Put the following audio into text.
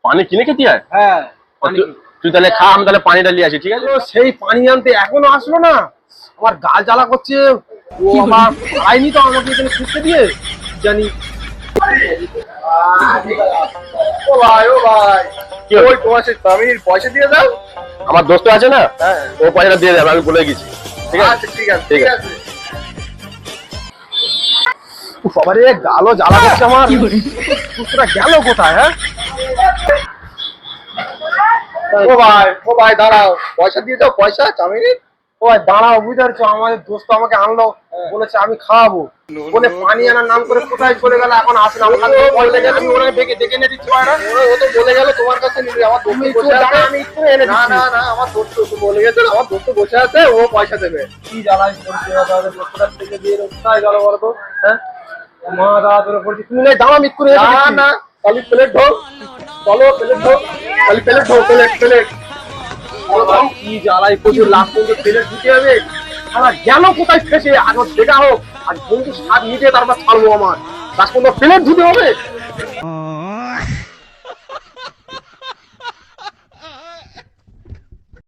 পানি কিনে খেতে হয়? হ্যাঁ তুই তাহলে খা, আমি তাহলে পানিটা নিয়ে আসি, ঠিক আছে? সেই পানি আনতে এখনো আসলো না, আমার গাল জ্বালা করছে। ও আমার আইনি তো আমাকে এখানে খুঁজতে দিয়ে জানি। ও ভাই কি হলো? ওই তোমার সেই তামির পয়সা দিয়ে দাও। আমার দোস্ত আছে না, হ্যাঁ। ও পয়সাটা দিয়ে দেবে, আমি বলে গেছি। ঠিক আছে, আচ্ছা ঠিক আছে ঠিক ঠিক আছে। আছে। সবারে গালও জ্বালা করছে আমার। কুকুরটা গেল কোথায়? হ্যাঁ ও ভাই দাঁড়াও, পয়সা দিয়ে দাও, পয়সা চামির। ও ভাই দাঁড়াও, বুঝতে পারছো আমাদের দোস্ত আমাকে আনলো, বলেছে আমি খাওয়াবো বলে পানি আনার নাম করে কোথায় চলে গেল, এখন আসলে আমার কাছে পয়সা নেই। আমি ওনাকে ডেকে ডেকে এনে দিচ্ছি। ও তো বলে গেল তোমার কাছে নিবি, আমার দোস্ত তুমি বসে দাঁড়া, আছে। আমি একটু এনে না দিচ্ছি। না না, আমার দোস্ত তো বলে গেছে, আমার দোস্ত বসে আছে, ও পয়সা দেবে। কি জ্বালাই করছে তাহলে, দোস্তটার থেকে দিয়ে কোথায় গেল বলো তো? হ্যাঁ মা দাদা ধরে পড়ছি, তুমি নেই দাঁড়া, আমি একটু এনে না দিচ্ছি। না, খালি প্লেট ঢোক, চলো প্লেট ঢোক, খালি প্লেট ঢোক, প্লেট প্লেট। কি জ্বালাই করছে, লাভ পর্যন্ত ফেলে দিতে হবে। আমার গেল কোথায় ফেসে, আগে দেখা হোক, আর বন্ধু স্বাদ নিতে তারপর ছাড়বো। আমার লাস্ট পর্যন্ত ফেলে দিতে হবে।